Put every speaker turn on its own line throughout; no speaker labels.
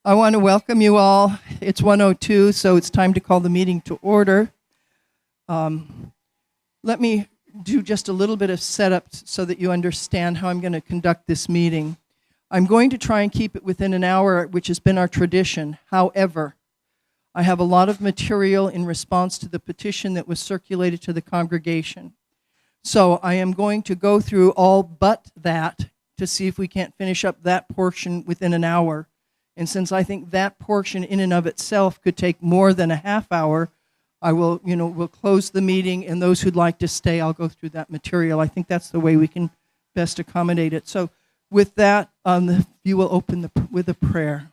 I want to welcome you all. It's 1:02, so it's time to call the meeting to order. Let me do just a little bit of setup so that you understand how I'm going to conduct this meeting. I'm going to try and keep it within an hour, which has been our tradition. However, I have a lot of material in response to the petition that was circulated to the congregation. So I am going to go through all but that to see if we can't finish up that portion within an hour. And since I think that portion in and of itself could take more than a half hour, I will, we'll close the meeting, and those who'd like to stay, I'll go through that material. I think that's the way we can best accommodate it. So with that, you will open with a prayer.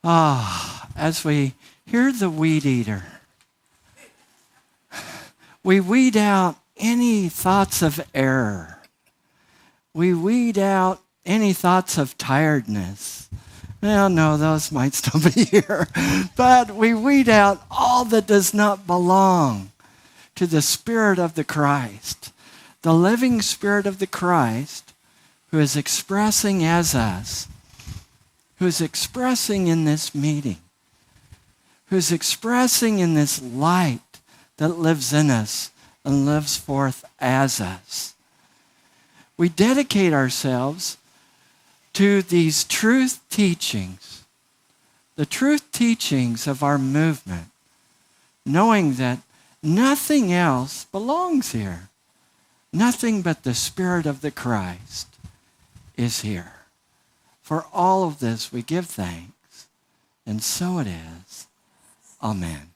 As we hear the weed eater, we weed out any thoughts of error. We weed out any thoughts of tiredness. Well, no, those might still be here. But we weed out all that does not belong to the Spirit of the Christ, the living Spirit of the Christ, who is expressing as us, who is expressing in this meeting, who is expressing in this light that lives in us and lives forth as us. We dedicate ourselves to these truth teachings, the truth teachings of our movement, knowing that nothing else belongs here. Nothing but the Spirit of the Christ is here. For all of this we give thanks, and so it is. Amen.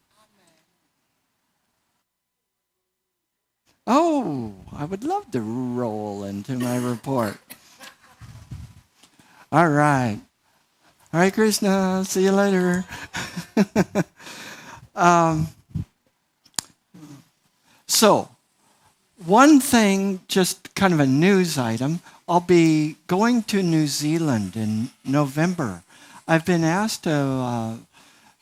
Oh, I would love to roll into my report. All right. Hare Krishna. See you later. So, one thing, just kind of a news item, I'll be going to New Zealand in November. I've been asked to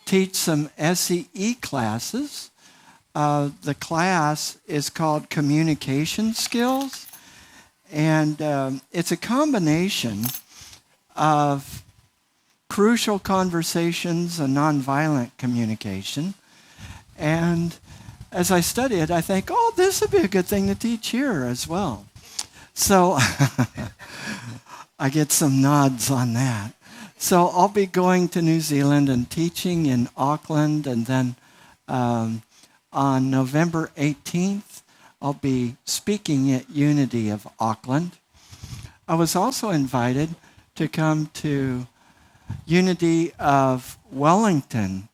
teach some SEE classes. The class is called Communication Skills, and it's a combination of crucial conversations and nonviolent communication. And as I study it, I think, this would be a good thing to teach here as well. So I get some nods on that. So I'll be going to New Zealand and teaching in Auckland, and then on November 18th, I'll be speaking at Unity of Auckland. I was also invited to come to Unity of Wellington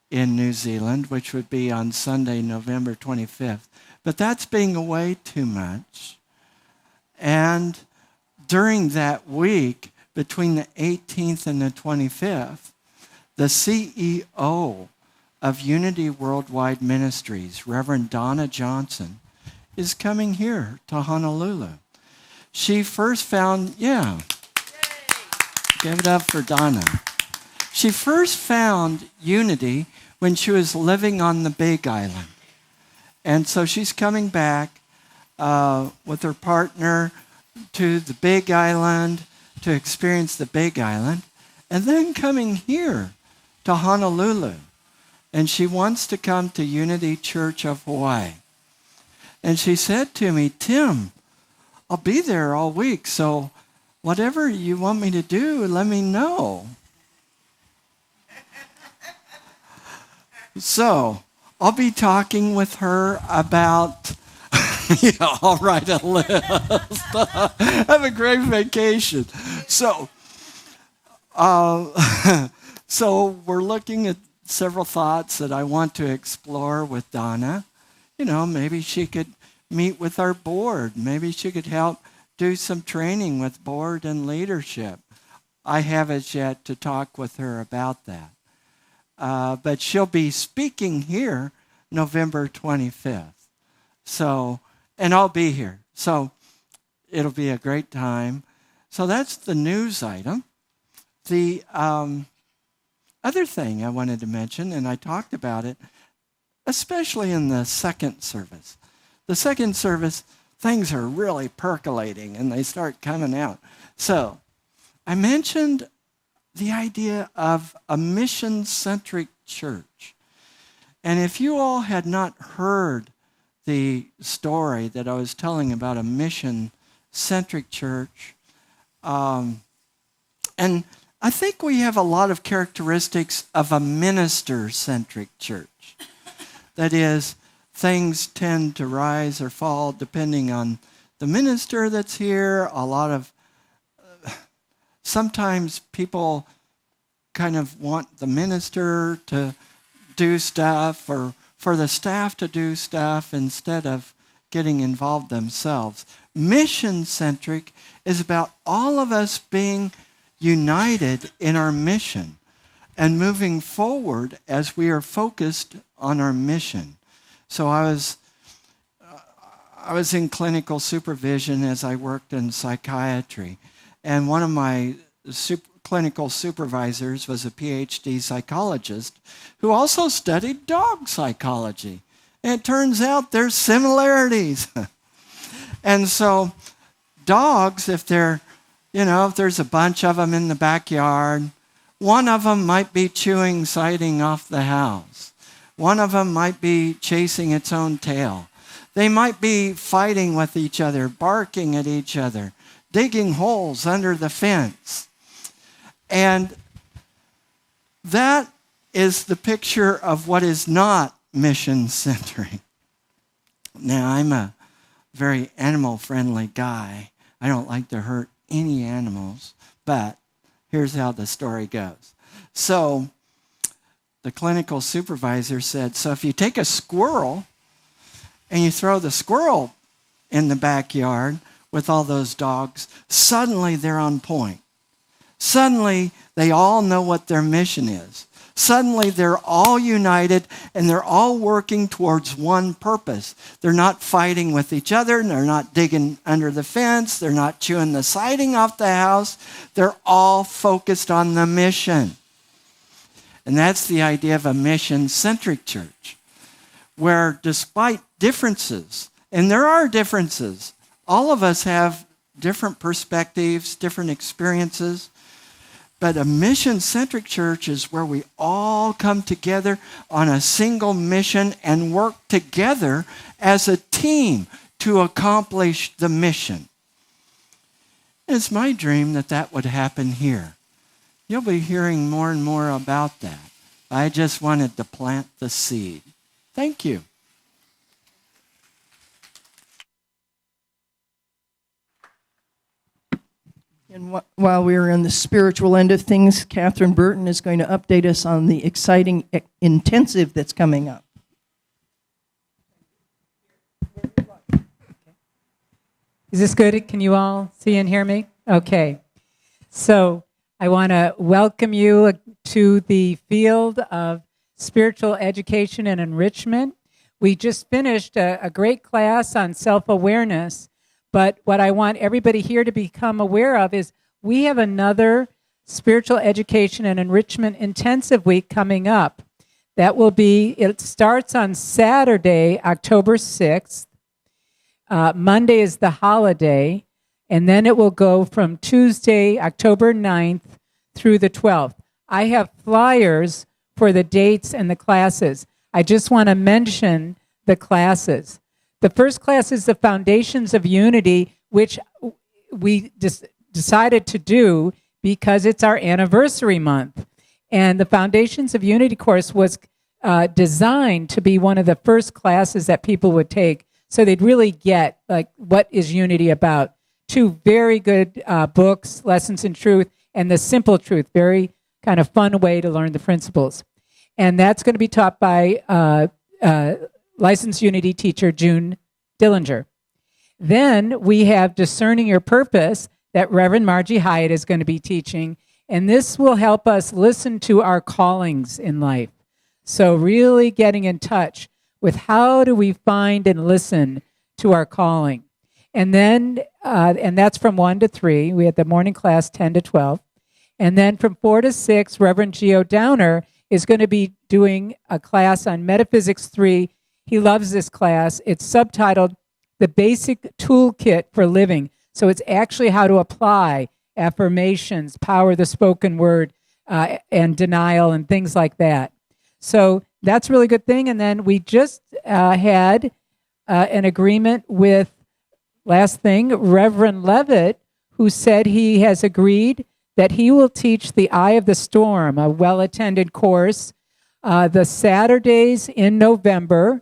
in New Zealand, which would be on Sunday, November 25th. But that's being away too much. And during that week, between the 18th and the 25th, the CEO of Unity Worldwide Ministries, Reverend Donna Johnson, is coming here to Honolulu. She first found, give it up for Donna. She first found Unity when she was living on the Big Island. And so she's coming back with her partner to the Big Island to experience the Big Island, and then coming here to Honolulu. And she wants to come to Unity Church of Hawaii. And she said to me, Tim, I'll be there all week, so whatever you want me to do, let me know. So I'll be talking with her about, I'll write a list. Have a great vacation. So we're looking at several thoughts that I want to explore with Donna. Maybe she could meet with our board. Maybe she could help do some training with board and leadership. I have as yet to talk with her about that. But she'll be speaking here November 25th. So, and I'll be here. So it'll be a great time. So that's the news item. The other thing I wanted to mention, and I talked about it, especially in the second service. The second service, things are really percolating and they start coming out. So I mentioned the idea of a mission-centric church. And if you all had not heard the story that I was telling about a mission-centric church, and I think we have a lot of characteristics of a minister-centric church. That is, things tend to rise or fall depending on the minister that's here. Sometimes people kind of want the minister to do stuff or for the staff to do stuff instead of getting involved themselves. Mission-centric is about all of us being united in our mission and moving forward as we are focused on our mission. So I was in clinical supervision as I worked in psychiatry, and one of my clinical supervisors was a PhD psychologist who also studied dog psychology. And it turns out there's similarities. And so dogs, if there's a bunch of them in the backyard, one of them might be chewing siding off the house. One of them might be chasing its own tail. They might be fighting with each other, barking at each other, digging holes under the fence. And that is the picture of what is not mission-centric. Now, I'm a very animal-friendly guy. I don't like to hurt any animals, but here's how the story goes. So the clinical supervisor said, so if you take a squirrel and you throw the squirrel in the backyard with all those dogs, suddenly they're on point. Suddenly they all know what their mission is. Suddenly they're all united and they're all working towards one purpose. They're not fighting with each other, and they're not digging under the fence, they're not chewing the siding off the house. They're all focused on the mission. And that's the idea of a mission-centric church, where despite differences, and there are differences, all of us have different perspectives, different experiences, but a mission-centric church is where we all come together on a single mission and work together as a team to accomplish the mission. It's my dream that that would happen here. You'll be hearing more and more about that. I just wanted to plant the seed. Thank you.
And while we're in the spiritual end of things, Catherine Burton is going to update us on the exciting intensive that's coming up.
Is this good? Can you all see and hear me? Okay. So I want to welcome you to the field of spiritual education and enrichment. We just finished a great class on self-awareness. But what I want everybody here to become aware of is we have another spiritual education and enrichment intensive week coming up. It starts on Saturday, October 6th. Monday is the holiday. And then it will go from Tuesday, October 9th through the 12th. I have flyers for the dates and the classes. I just want to mention the classes. The first class is the Foundations of Unity, which we decided to do because it's our anniversary month. And the Foundations of Unity course was designed to be one of the first classes that people would take, so they'd really get, like, what is unity about. 2 very good books, Lessons in Truth and The Simple Truth, very kind of fun way to learn the principles. And that's going to be taught by licensed Unity teacher June Dillinger. Then we have Discerning Your Purpose that Reverend Margie Hyatt is going to be teaching, and this will help us listen to our callings in life. So really getting in touch with how do we find and listen to our calling. And then, and that's from 1 to 3. We had the morning class 10 to 12. And then from 4 to 6, Reverend Geo Downer is going to be doing a class on Metaphysics 3. He loves this class. It's subtitled the basic toolkit for living. So it's actually how to apply affirmations, power of the spoken word, and denial and things like that. So that's a really good thing. And then we just had an agreement with, last thing, Reverend Levitt, who said he has agreed that he will teach the Eye of the Storm, a well-attended course, the Saturdays in November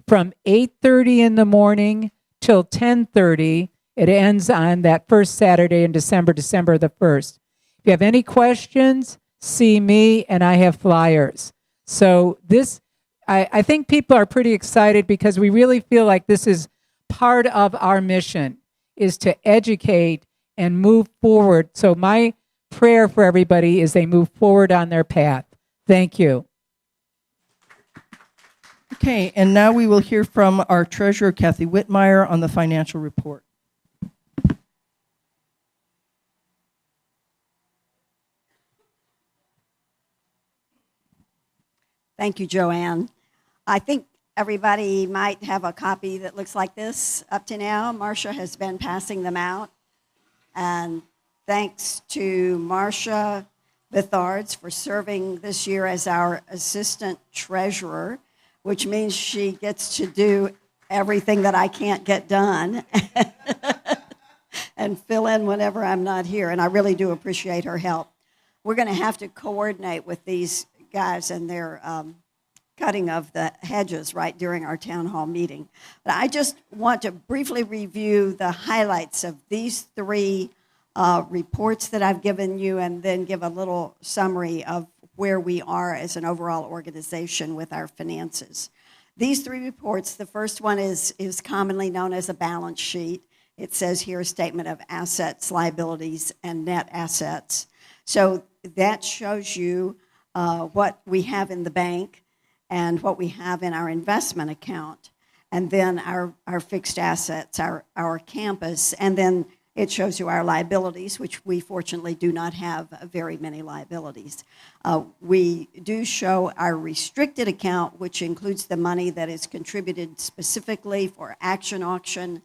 from 8:30 in the morning till 10:30. It ends on that first Saturday in December the 1st. If you have any questions, see me, and I have flyers. So this, I think people are pretty excited because we really feel like this is part of our mission, is to educate and move forward. So my prayer for everybody is they move forward on their path. Thank you.
Okay, and now we will hear from our treasurer, Kathy Whitmire, on the financial report.
Thank you, Joanne. I think everybody might have a copy that looks like this up to now. Marcia has been passing them out. And thanks to Marcia Bithards for serving this year as our assistant treasurer, which means she gets to do everything that I can't get done and fill in whenever I'm not here. And I really do appreciate her help. We're going to have to coordinate with these guys and their cutting of the hedges right during our town hall meeting. But I just want to briefly review the highlights of these three reports that I've given you, and then give a little summary of where we are as an overall organization with our finances. These three reports, the first one is commonly known as a balance sheet. It says here a statement of assets, liabilities, and net assets. So that shows you what we have in the bank and what we have in our investment account, and then our fixed assets, our campus, and then it shows you our liabilities, which we fortunately do not have very many liabilities. We do show our restricted account, which includes the money that is contributed specifically for action auction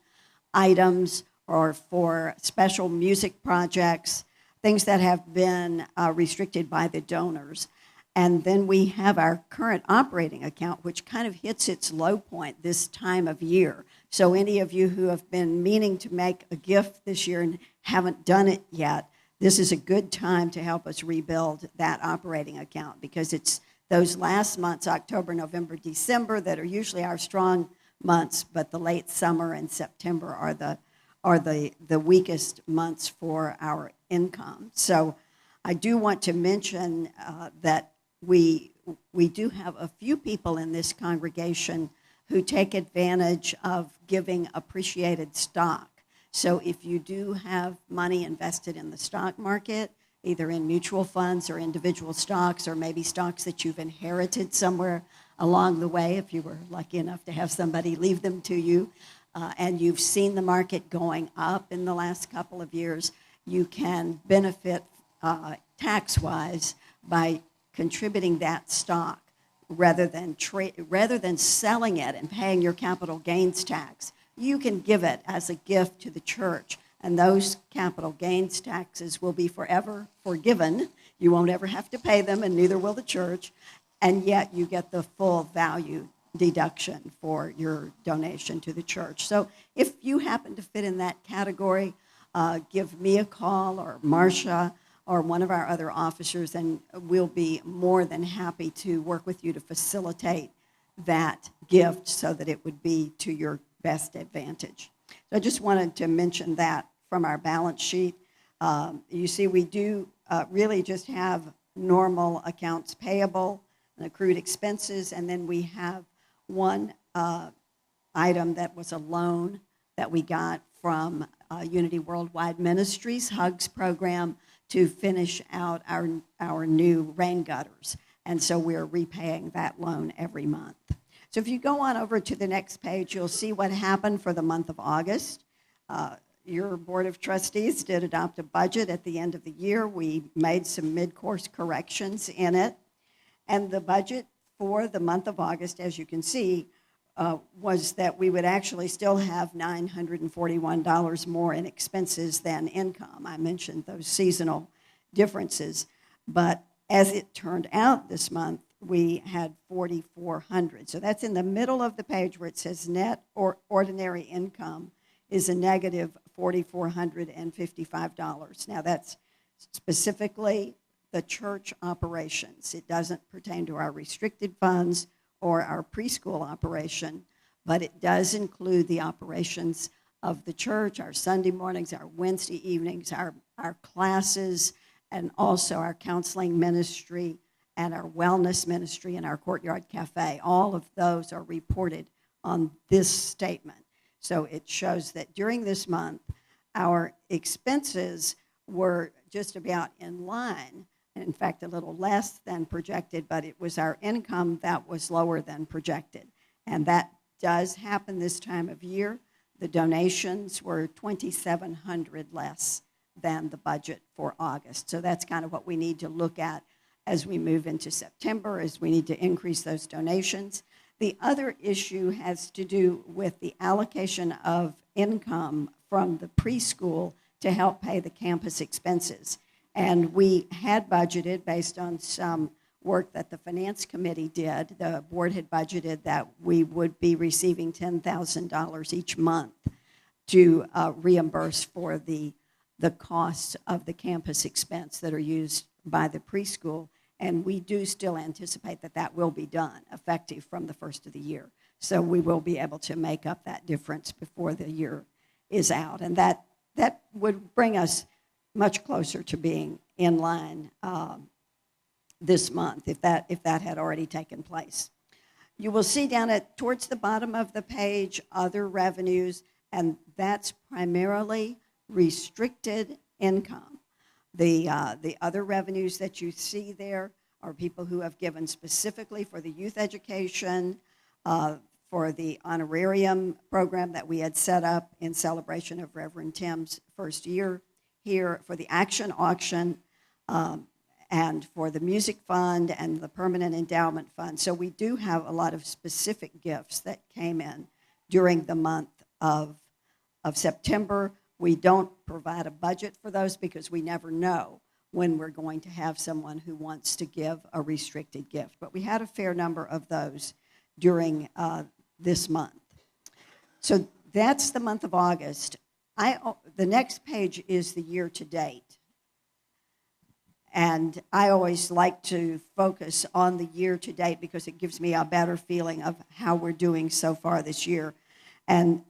items or for special music projects, things that have been restricted by the donors. And then we have our current operating account, which kind of hits its low point this time of year. So any of you who have been meaning to make a gift this year and haven't done it yet, this is a good time to help us rebuild that operating account, because it's those last months, October, November, December, that are usually our strong months, but the late summer and September are the weakest months for our income. So I do want to mention that we do have a few people in this congregation who take advantage of giving appreciated stock. So if you do have money invested in the stock market, either in mutual funds or individual stocks, or maybe stocks that you've inherited somewhere along the way, if you were lucky enough to have somebody leave them to you, and you've seen the market going up in the last couple of years, you can benefit tax-wise by contributing that stock rather than selling it and paying your capital gains tax. You can give it as a gift to the church, and those capital gains taxes will be forever forgiven. You won't ever have to pay them, and neither will the church, and yet you get the full value deduction for your donation to the church. So if you happen to fit in that category, give me a call, or Marcia, or one of our other officers, and we'll be more than happy to work with you to facilitate that gift so that it would be to your best advantage. So I just wanted to mention that from our balance sheet. You see, we do really just have normal accounts payable and accrued expenses, and then we have one item that was a loan that we got from Unity Worldwide Ministries, HUGS program, to finish out our new rain gutters. And so we're repaying that loan every month. So if you go on over to the next page, you'll see what happened for the month of August. Your Board of Trustees did adopt a budget at the end of the year. We made some mid-course corrections in it. And the budget for the month of August, as you can see, was that we would actually still have $941 more in expenses than income. I mentioned those seasonal differences, but as it turned out this month, we had $4,400. So that's in the middle of the page where it says net or ordinary income is a negative $4,455. Now that's specifically the church operations. It doesn't pertain to our restricted funds or our preschool operation, but it does include the operations of the church, our Sunday mornings, our Wednesday evenings, our classes, and also our counseling ministry and our wellness ministry and our Courtyard Cafe. All of those are reported on this statement. So it shows that during this month, our expenses were just about in line, and in fact a little less than projected, but it was our income that was lower than projected. And that does happen this time of year. The donations were $2,700 less than the budget for August. So that's kind of what we need to look at as we move into September, as we need to increase those donations. The other issue has to do with the allocation of income from the preschool to help pay the campus expenses. And we had budgeted, based on some work that the finance committee did, the board had budgeted that we would be receiving $10,000 each month to reimburse for the costs of the campus expense that are used by the preschool. And we do still anticipate that that will be done, effective from the first of the year. So we will be able to make up that difference before the year is out. And that would bring us much closer to being in line this month, if that had already taken place. You will see down towards the bottom of the page, other revenues, and that's primarily restricted income. The other revenues that you see there are people who have given specifically for the youth education, for the honorarium program that we had set up in celebration of Reverend Tim's first year here, for the action auction, and for the music fund and the permanent endowment fund. So we do have a lot of specific gifts that came in during the month of September. We don't provide a budget for those because we never know when we're going to have someone who wants to give a restricted gift. But we had a fair number of those during this month. So that's the month of August. The next page is the year to date. And I always like to focus on the year to date because it gives me a better feeling of how we're doing so far this year. And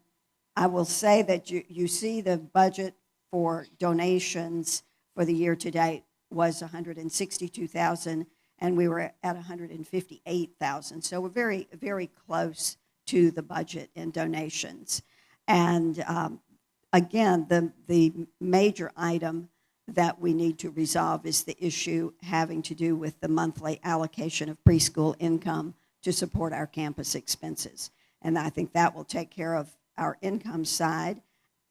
I will say that you see the budget for donations for the year to date was $162,000, and we were at $158,000. So we're very, very close to the budget in donations. And again, the major item that we need to resolve is the issue having to do with the monthly allocation of preschool income to support our campus expenses. And I think that will take care of our income side.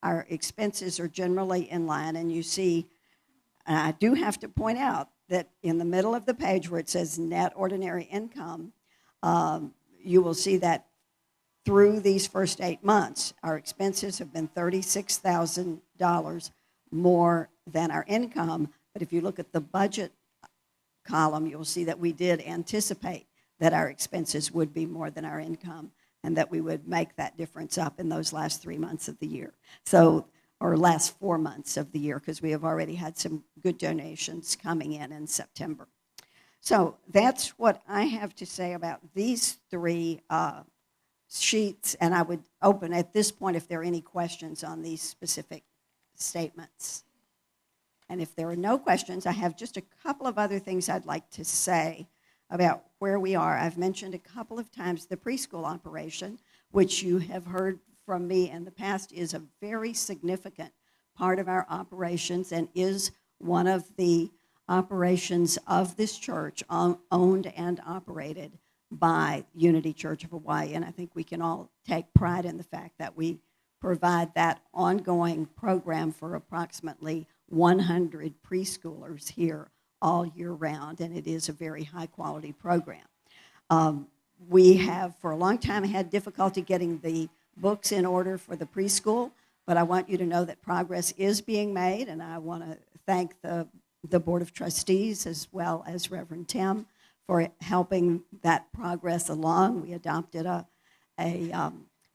Our expenses are generally in line, and you see, and I do have to point out that in the middle of the page where it says net ordinary income, you will see that through these first 8 months, our expenses have been $36,000 more than our income. But if you look at the budget column, you'll see that we did anticipate that our expenses would be more than our income, and that we would make that difference up in those last 3 months of the year. So, or last 4 months of the year, because we have already had some good donations coming in September. So that's what I have to say about these three sheets, and I would open at this point if there are any questions on these specific statements. And if there are no questions, I have just a couple of other things I'd like to say about where we are. I've mentioned a couple of times the preschool operation, which you have heard from me in the past is a very significant part of our operations and is one of the operations of this church, owned and operated by Unity Church of Hawaii. And I think we can all take pride in the fact that we provide that ongoing program for approximately 100 preschoolers here all year round, and it is a very high quality program. We have, for a long time, had difficulty getting the books in order for the preschool, but I want you to know that progress is being made, and I want to thank the Board of Trustees as well as Reverend Tim for helping that progress along. We adopted a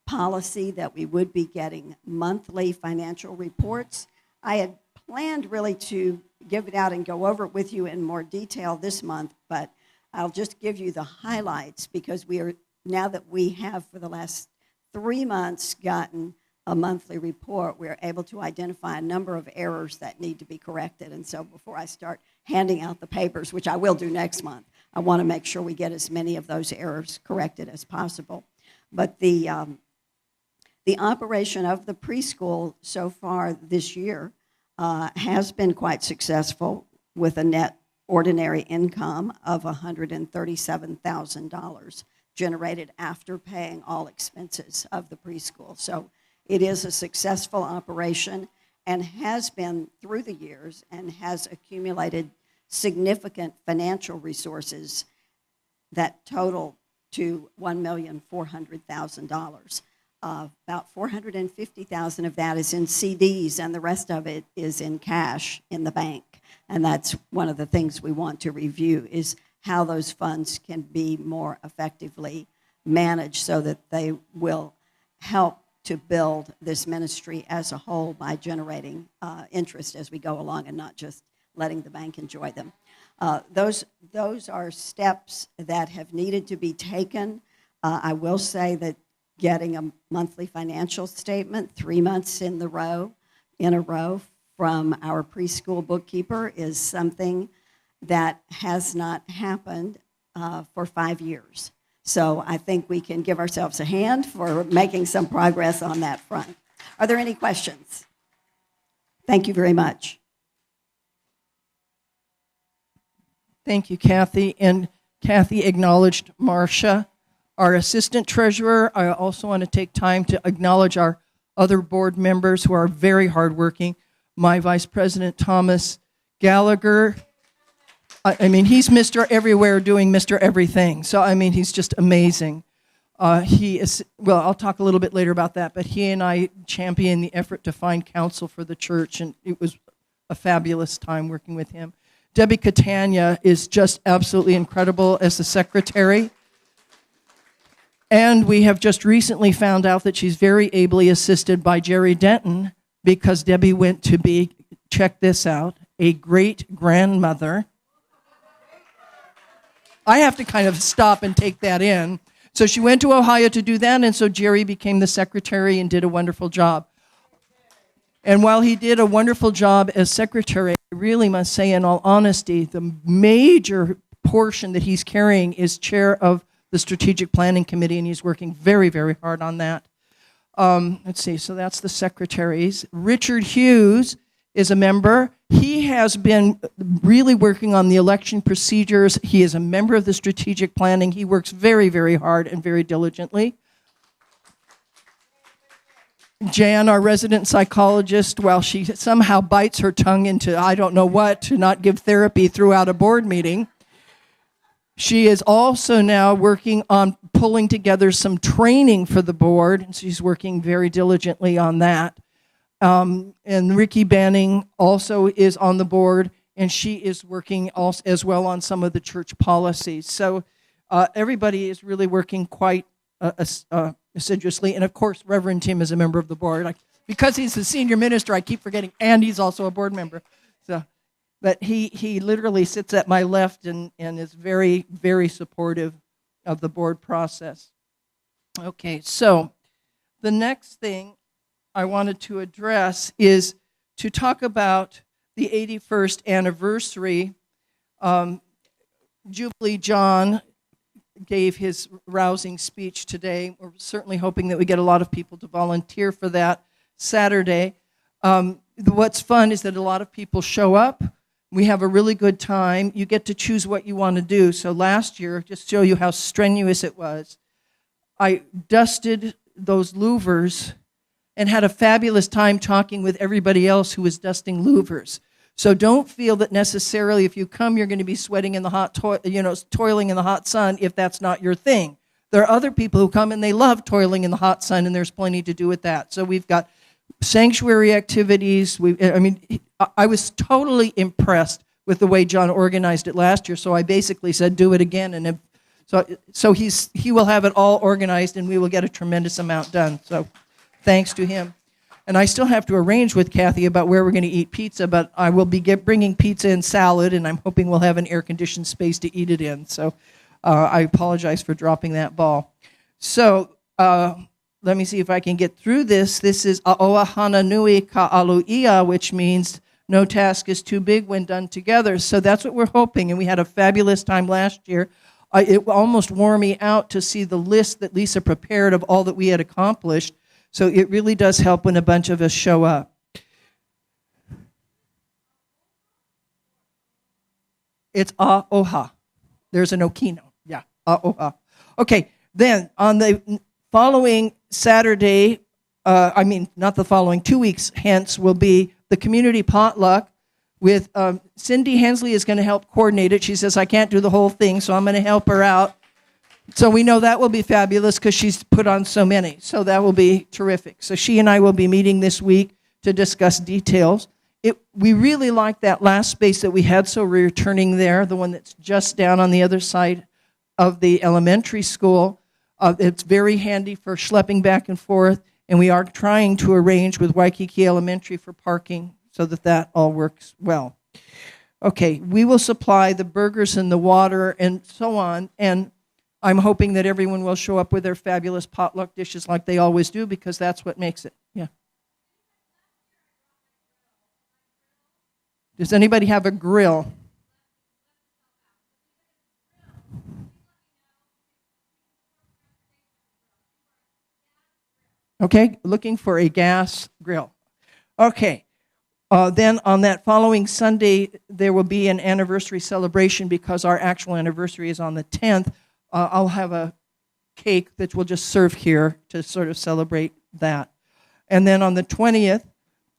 policy that we would be getting monthly financial reports. I had planned really to give it out and go over it with you in more detail this month, but I'll just give you the highlights because now that we have for the last 3 months gotten a monthly report, we're able to identify a number of errors that need to be corrected. And so before I start handing out the papers, which I will do next month, I want to make sure we get as many of those errors corrected as possible. But the operation of the preschool so far this year has been quite successful with a net ordinary income of $137,000 generated after paying all expenses of the preschool. So it is a successful operation and has been through the years and has accumulated significant financial resources that total to $1,400,000. About $450,000 of that is in CDs, and the rest of it is in cash in the bank. And that's one of the things we want to review is how those funds can be more effectively managed so that they will help to build this ministry as a whole by generating interest as we go along and not just letting the bank enjoy them. Those are steps that have needed to be taken. I will say that getting a monthly financial statement 3 months in a row from our preschool bookkeeper is something that has not happened for 5 years. So I think we can give ourselves a hand for making some progress on that front. Are there any questions? Thank you very much.
Thank you, Kathy. And Kathy acknowledged Marcia, our assistant treasurer. I also want to take time to acknowledge our other board members who are very hardworking. My vice president, Thomas Gallagher. I mean, he's Mr. Everywhere doing Mr. Everything. So, I mean, he's just amazing. He is, well, I'll talk a little bit later about that, but he and I championed the effort to find counsel for the church, and it was a fabulous time working with him. Debbie Catania is just absolutely incredible as the secretary. And we have just recently found out that she's very ably assisted by Jerry Denton because Debbie went to be, check this out, a great-grandmother. I have to kind of stop and take that in. So she went to Ohio to do that, and so Jerry became the secretary and did a wonderful job. And while he did a wonderful job as secretary, I really must say, in all honesty, the major portion that he's carrying is chair of the Strategic Planning Committee, and he's working very, very hard on that. Let's see, so that's the secretaries. Richard Hughes is a member. He has been really working on the election procedures. He is a member of the Strategic Planning. He works very, very hard and very diligently. Jan, our resident psychologist, while she somehow bites her tongue into I don't know what to not give therapy throughout a board meeting, she is also now working on pulling together some training for the board, and she's working very diligently on that. And Ricky Banning also is on the board, and she is working also as well on some of the church policies. So everybody is really working quite assiduously. And of course, Reverend Tim is a member of the board. Because he's the senior minister, I keep forgetting, and he's also a board member. So, but he literally sits at my left and is very, very supportive of the board process. Okay, so the next thing I wanted to address is to talk about the 81st anniversary. Jubilee John gave his rousing speech today. We're certainly hoping that we get a lot of people to volunteer for that Saturday. What's fun is that a lot of people show up. We have a really good time. You get to choose what you want to do. So last year, just to show you how strenuous it was, I dusted those louvers and had a fabulous time talking with everybody else who was dusting louvers. So don't feel that necessarily if you come, you're going to be sweating in the hot, toiling in the hot sun if that's not your thing. There are other people who come and they love toiling in the hot sun, and there's plenty to do with that. So we've got sanctuary activities. I was totally impressed with the way John organized it last year, so I basically said, do it again. And so he will have it all organized, and we will get a tremendous amount done. So thanks to him. And I still have to arrange with Kathy about where we're going to eat pizza, but I will be bringing pizza and salad, and I'm hoping we'll have an air-conditioned space to eat it in. So I apologize for dropping that ball. So let me see if I can get through this. This is A'oa Hana Nui Ka'alu'ia, which means no task is too big when done together. So that's what we're hoping, and we had a fabulous time last year. It almost wore me out to see the list that Lisa prepared of all that we had accomplished. So it really does help when a bunch of us show up. It's A'oha. There's an Okino. Yeah, A'oha. Okay, then on the following Saturday, not the following, 2 weeks hence, will be the community potluck with Cindy Hensley is going to help coordinate it. She says, I can't do the whole thing, so I'm going to help her out. So we know that will be fabulous because she's put on so many. So that will be terrific. So she and I will be meeting this week to discuss details. We really like that last space that we had, so we're returning there, the one that's just down on the other side of the elementary school. It's very handy for schlepping back and forth, and we are trying to arrange with Waikiki Elementary for parking so that all works well. Okay, we will supply the burgers and the water and so on, and I'm hoping that everyone will show up with their fabulous potluck dishes like they always do, because that's what makes it. Yeah. Does anybody have a grill? Okay, looking for a gas grill. Okay. Then on that following Sunday, there will be an anniversary celebration because our actual anniversary is on the 10th. I'll have a cake that we'll just serve here to sort of celebrate that. And then on the 20th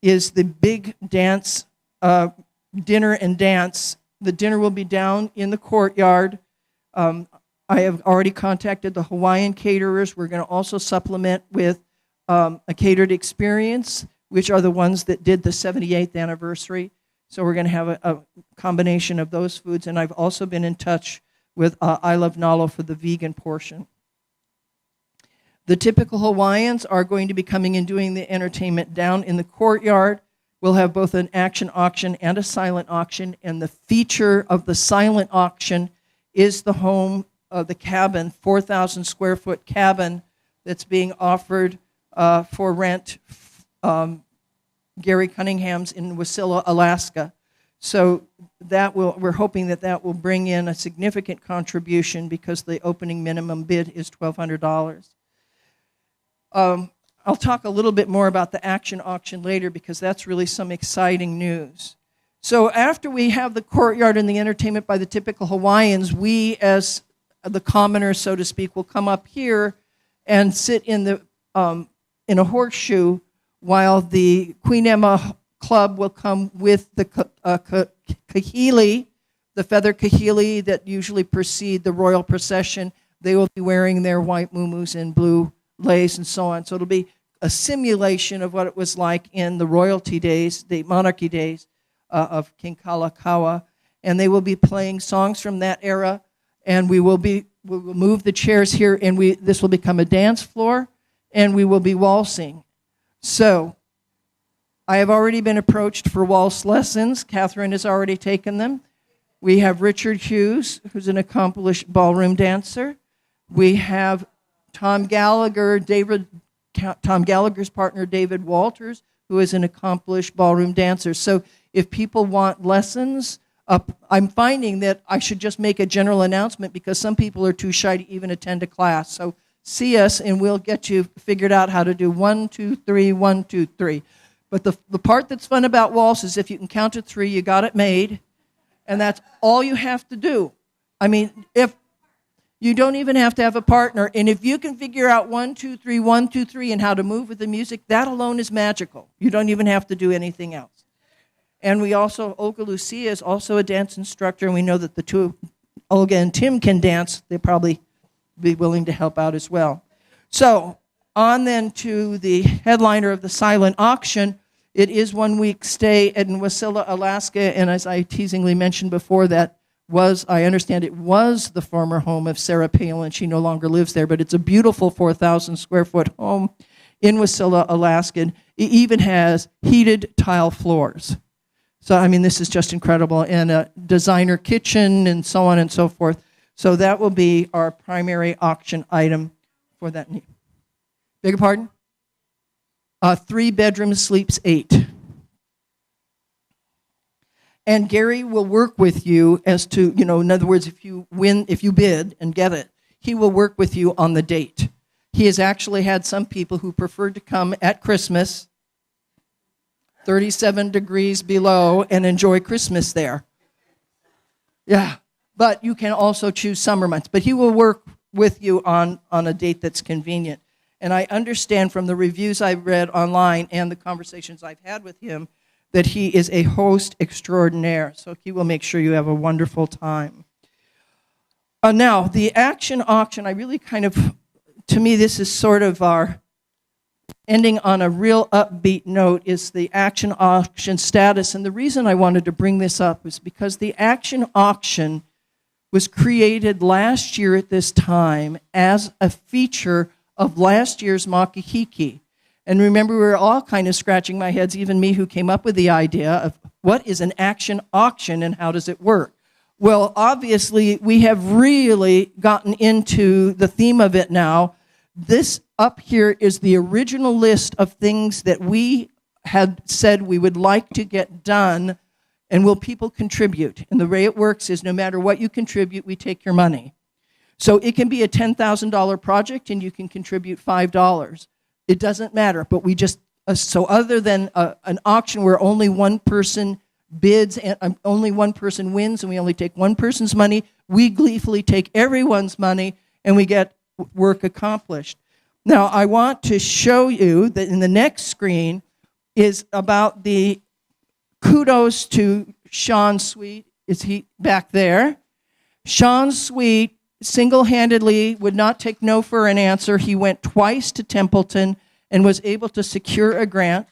is the big dance, dinner and dance. The dinner will be down in the courtyard. I have already contacted the Hawaiian caterers. We're going to also supplement with a catered experience, which are the ones that did the 78th anniversary. So we're going to have a combination of those foods. And I've also been in touch with I Love Nalo for the vegan portion. The typical Hawaiians are going to be coming and doing the entertainment down in the courtyard. We'll have both an action auction and a silent auction, and the feature of the silent auction is the home of the cabin, 4,000 square foot cabin that's being offered for rent, Gary Cunningham's in Wasilla, Alaska. So we're hoping that will bring in a significant contribution because the opening minimum bid is $1,200. I'll talk a little bit more about the action auction later because that's really some exciting news. So after we have the courtyard and the entertainment by the typical Hawaiians, we as the commoners, so to speak, will come up here and sit in a horseshoe while the Queen Emma Club will come with the kahili, the feather kahili that usually precede the royal procession. They will be wearing their white muumuus and blue lace and so on. So it'll be a simulation of what it was like in the royalty days, the monarchy days of King Kalakaua. And they will be playing songs from that era. And we will move the chairs here, and this will become a dance floor, and we will be waltzing. So I have already been approached for waltz lessons. Catherine has already taken them. We have Richard Hughes, who's an accomplished ballroom dancer. We have Tom Gallagher's partner, David Walters, who is an accomplished ballroom dancer. So if people want lessons, I'm finding that I should just make a general announcement because some people are too shy to even attend a class. So see us, and we'll get you figured out how to do 1, 2, 3, 1, 2, 3. But the part that's fun about waltz is if you can count to 3, you got it made, and that's all you have to do. I mean, if you don't even have to have a partner, and if you can figure out 1, 2, 3, 1, 2, 3, and how to move with the music, that alone is magical. You don't even have to do anything else. And we also, Olga Lucia is also a dance instructor, and we know that the two, Olga and Tim, can dance. They probably be willing to help out as well. So on then to the headliner of the silent auction. It is 1 week stay in Wasilla, Alaska, and as I teasingly mentioned before, I understand it was the former home of Sarah Palin. She no longer lives there, but it's a beautiful 4,000 square foot home in Wasilla, Alaska. It even has heated tile floors. So, I mean, this is just incredible. And a designer kitchen and so on and so forth. So that will be our primary auction item for that. Beg your pardon? 3 bedrooms, sleeps 8. And Gary will work with you as to, in other words, if you bid and get it, he will work with you on the date. He has actually had some people who preferred to come at Christmas, 37 degrees below, and enjoy Christmas there. Yeah, but you can also choose summer months. But he will work with you on a date that's convenient. And I understand from the reviews I've read online and the conversations I've had with him that he is a host extraordinaire. So he will make sure you have a wonderful time. Now, the action auction, I really to me, this is sort of our ending on a real upbeat note, is the action auction status. And the reason I wanted to bring this up is because the action auction was created last year at this time as a feature of last year's Makahiki. And remember, we were all kind of scratching my heads, even me who came up with the idea of what is an action auction and how does it work? Well, obviously, we have really gotten into the theme of it now. This up here is the original list of things that we had said we would like to get done, and will people contribute? And the way it works is no matter what you contribute, we take your money. So it can be a $10,000 project and you can contribute $5. It doesn't matter, but we just, so other than an auction where only one person bids and only one person wins and we only take one person's money, we gleefully take everyone's money and we get work accomplished. Now, I want to show you that in the next screen is about the kudos to Sean Sweet. Is he back there? Sean Sweet single-handedly would not take no for an answer. He went twice to Templeton and was able to secure a grant.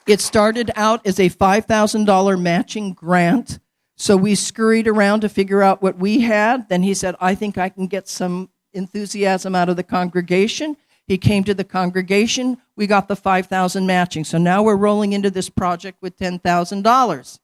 It started out as a $5,000 matching grant. So we scurried around to figure out what we had. Then he said, I think I can get some enthusiasm out of the congregation. He came to the congregation. We got the $5,000 matching. So now we're rolling into this project with $10,000.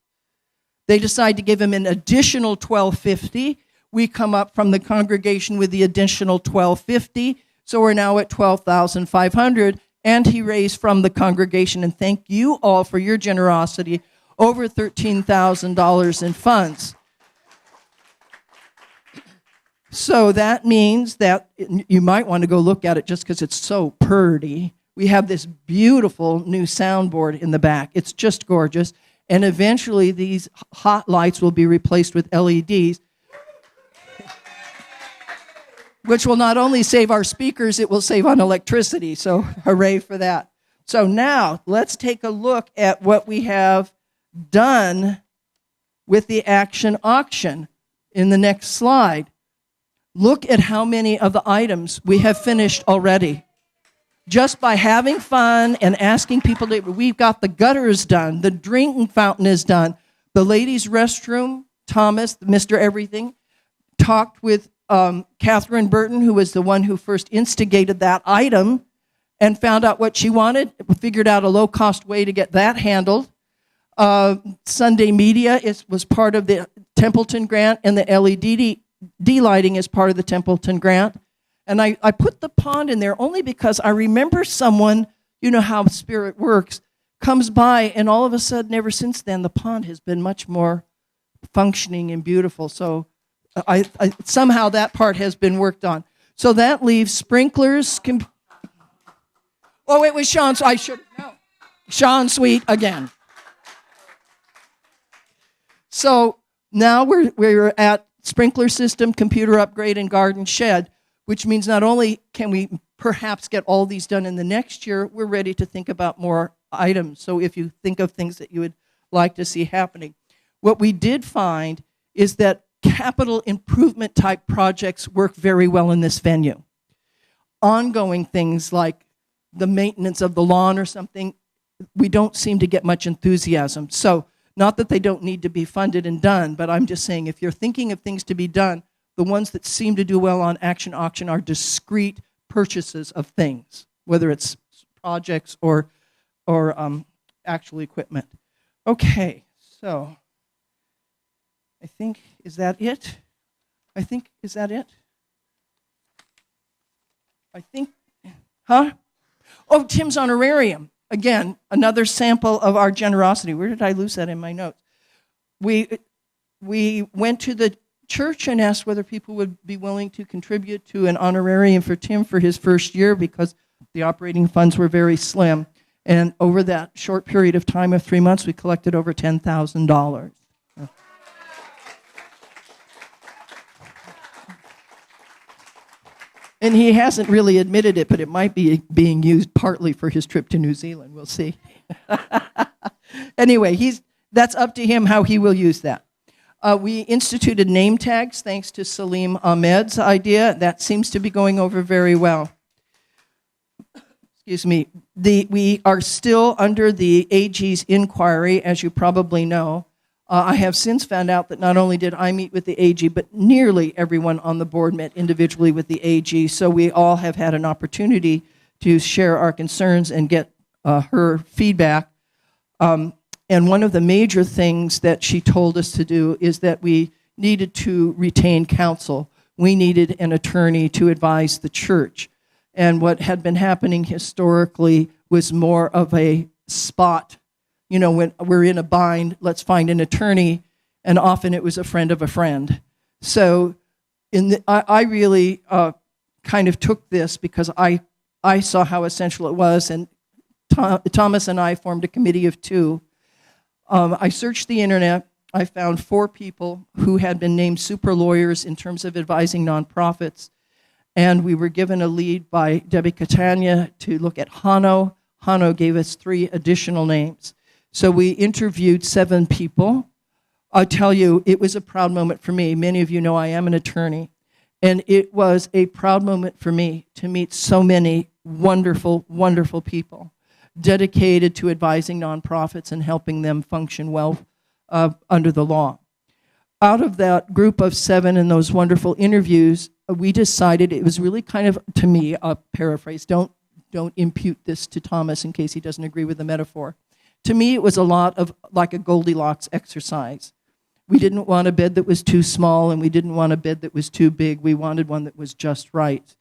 They decide to give him an additional $1,250. We come up from the congregation with the additional $1,250. So we're now at $12,500. And he raised from the congregation, and thank you all for your generosity, over $13,000 in funds. So that means that you might want to go look at it just because it's so pretty. We have this beautiful new soundboard in the back. It's just gorgeous. And eventually these hot lights will be replaced with LEDs, which will not only save our speakers, it will save on electricity. So hooray for that. So now let's take a look at what we have done with the action auction in the next slide. Look at how many of the items we have finished already. Just by having fun and asking people to, we've got the gutters done, the drinking fountain is done, the ladies' restroom, Thomas, Mr. Everything, talked with Catherine Burton, who was the one who first instigated that item and found out what she wanted, figured out a low-cost way to get that handled. Sunday Media was part of the Templeton grant, and the LED lighting is part of the Templeton grant. And I put the pond in there only because I remember someone, you know how Spirit works, comes by, and all of a sudden, ever since then, the pond has been much more functioning and beautiful. So I somehow that part has been worked on. So that leaves sprinklers. Oh, it was Sean. So I should know. Sean Sweet again. So now we're at sprinkler system, computer upgrade, and garden shed, which means not only can we perhaps get all these done in the next year, we're ready to think about more items. So if you think of things that you would like to see happening. What we did find is that capital improvement type projects work very well in this venue. Ongoing things like the maintenance of the lawn or something, we don't seem to get much enthusiasm. So, not that they don't need to be funded and done, but I'm just saying if you're thinking of things to be done, the ones that seem to do well on Action Auction are discrete purchases of things, whether it's projects or actual equipment. Okay, so I think, is that it? Is that it? Huh? Oh, Tim's honorarium. Again, another sample of our generosity. Where did I lose that in my notes? We went to the church and asked whether people would be willing to contribute to an honorarium for Tim for his first year because the operating funds were very slim. And over that short period of time of 3 months, we collected over $10,000. And he hasn't really admitted it, but it might be being used partly for his trip to New Zealand. We'll see. Anyway, that's up to him how he will use that. We instituted name tags thanks to Salim Ahmed's idea. That seems to be going over very well. Excuse me. We are still under the AG's inquiry, as you probably know. I have since found out that not only did I meet with the AG, but nearly everyone on the board met individually with the AG, so we all have had an opportunity to share our concerns and get her feedback. And one of the major things that she told us to do is that we needed to retain counsel. We needed an attorney to advise the church. And what had been happening historically was more of a spot. You know, when we're in a bind, let's find an attorney, and often it was a friend of a friend. So I really kind of took this because I saw how essential it was, and Thomas and I formed a committee of two. I searched the internet. I found 4 people who had been named super lawyers in terms of advising nonprofits, and we were given a lead by Debbie Catania to look at Hano. Hano gave us 3 additional names. So we interviewed 7 people. I'll tell you, it was a proud moment for me. Many of you know I am an attorney. And it was a proud moment for me to meet so many wonderful, wonderful people dedicated to advising nonprofits and helping them function well under the law. Out of that group of 7 in those wonderful interviews, we decided it was really kind of, to me, a paraphrase. Don't impute this to Thomas in case he doesn't agree with the metaphor. To me, it was a lot of like a Goldilocks exercise. We didn't want a bed that was too small, and we didn't want a bed that was too big. We wanted one that was just right.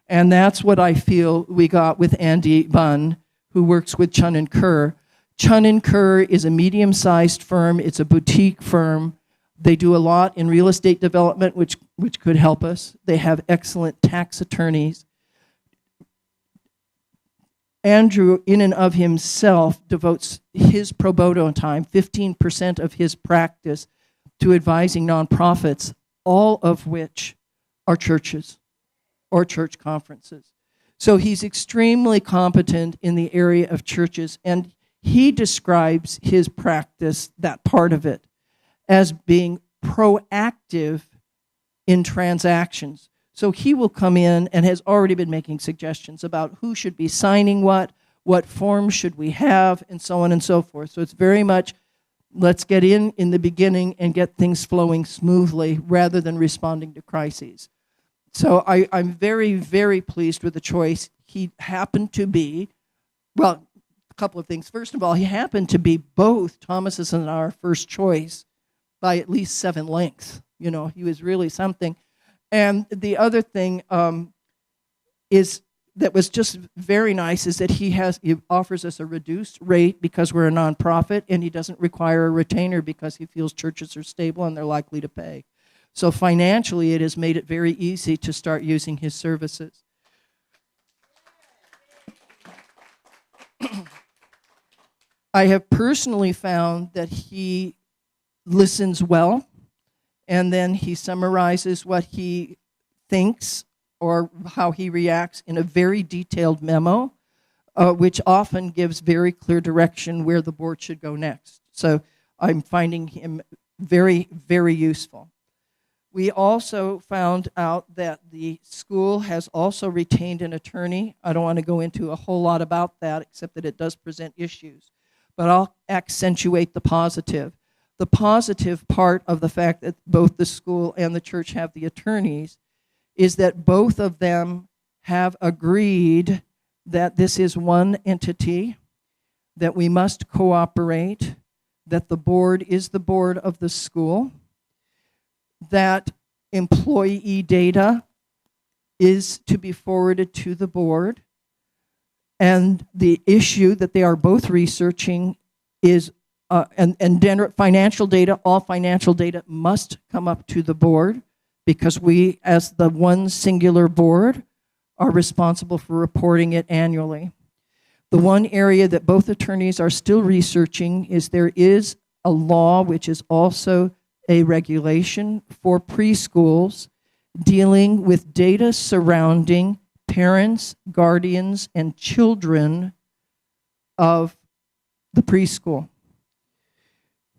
And that's what I feel we got with Andy Bunn, who works with Chun & Kerr. Chun & Kerr is a medium-sized firm. It's a boutique firm. They do a lot in real estate development, which could help us. They have excellent tax attorneys. Andrew, in and of himself, devotes his pro bono time, 15% of his practice, to advising nonprofits, all of which are churches or church conferences. So he's extremely competent in the area of churches, and he describes his practice, that part of it, as being proactive in transactions. So he will come in and has already been making suggestions about who should be signing what forms should we have, and so on and so forth. So it's very much, let's get in the beginning and get things flowing smoothly rather than responding to crises. So I'm very, very pleased with the choice. He happened to be, well, a couple of things. First of all, he happened to be both Thomas's and our first choice by at least 7 lengths. You know, he was really something. And the other thing is that was just very nice is that he offers us a reduced rate because we're a nonprofit, and he doesn't require a retainer because he feels churches are stable and they're likely to pay. So financially, it has made it very easy to start using his services. I have personally found that he listens well, and then he summarizes what he thinks or how he reacts in a very detailed memo, which often gives very clear direction where the board should go next. So I'm finding him very, very useful. We also found out that the school has also retained an attorney. I don't want to go into a whole lot about that, except that it does present issues. But I'll accentuate the positive. The positive part of the fact that both the school and the church have the attorneys is that both of them have agreed that this is one entity, that we must cooperate, that the board is the board of the school, that employee data is to be forwarded to the board, and the issue that they are both researching is financial data, all financial data must come up to the board, because we, as the one singular board, are responsible for reporting it annually. The one area that both attorneys are still researching is there is a law which is also a regulation for preschools dealing with data surrounding parents, guardians, and children of the preschool.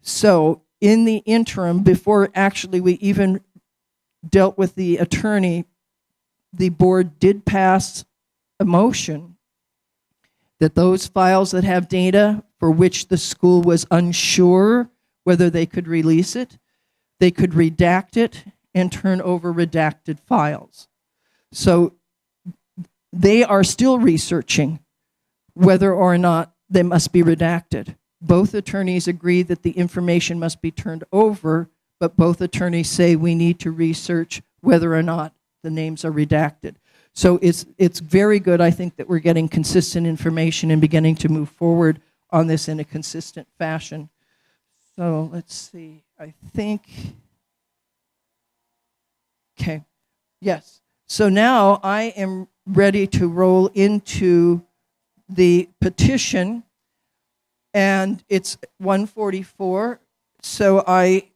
So in the interim, before actually we even dealt with the attorney, the board did pass a motion that those files that have data for which the school was unsure whether they could release it, they could redact it and turn over redacted files. So they are still researching whether or not they must be redacted. Both attorneys agree that the information must be turned over, but both attorneys say we need to research whether or not the names are redacted. So it's very good, I think, that we're getting consistent information and beginning to move forward on this in a consistent fashion. So let's see, I think, okay, yes. So now I am ready to roll into the petition, and it's 1:44. So I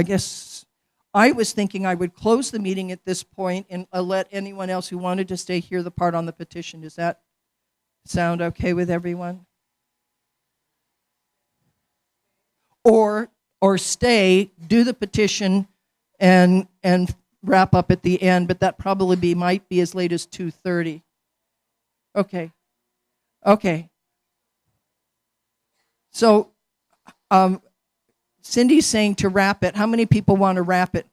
guess I was thinking I would close the meeting at this point and let anyone else who wanted to stay hear the part on the petition. Does that sound okay with everyone? Or stay, do the petition, and wrap up at the end, but that probably might be as late as 2:30. Okay. So Cindy's saying to wrap it. How many people want to wrap it?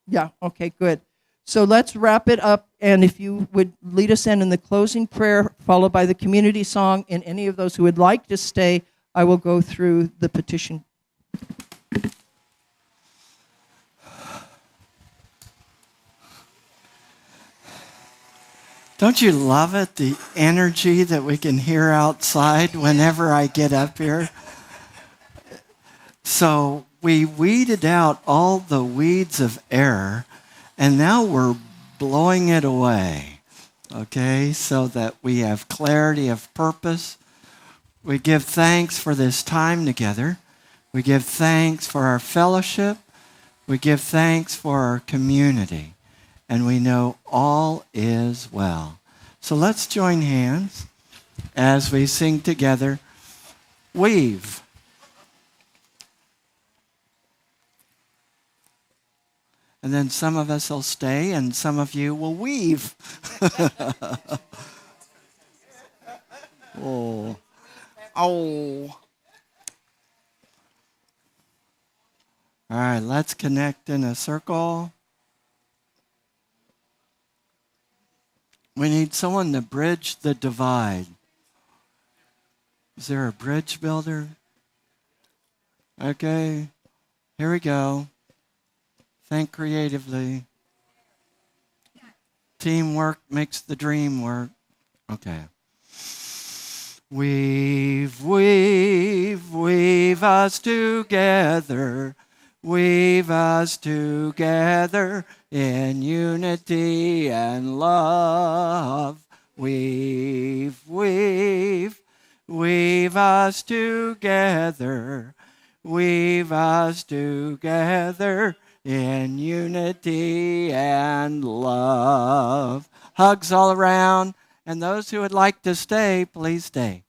Yeah, okay, good. So let's wrap it up, and if you would lead us in the closing prayer, followed by the community song, and any of those who would like to stay, I will go through the petition.
Don't you love it, the energy that we can hear outside whenever I get up here? So we weeded out all the weeds of error, and now we're blowing it away, okay, so that we have clarity of purpose. We give thanks for this time together. We give thanks for our fellowship. We give thanks for our community. And we know all is well. So let's join hands as we sing together, Weave. And then some of us will stay and some of you will weave. Oh. All right, let's connect in a circle. We need someone to bridge the divide. Is there a bridge builder? Okay, here we go. Think creatively. Teamwork makes the dream work. Okay. Weave, weave, weave us together. Weave us together in unity and love. Weave, weave, weave us together. Weave us together in unity and love. Hugs all around, and those who would like to stay, please stay.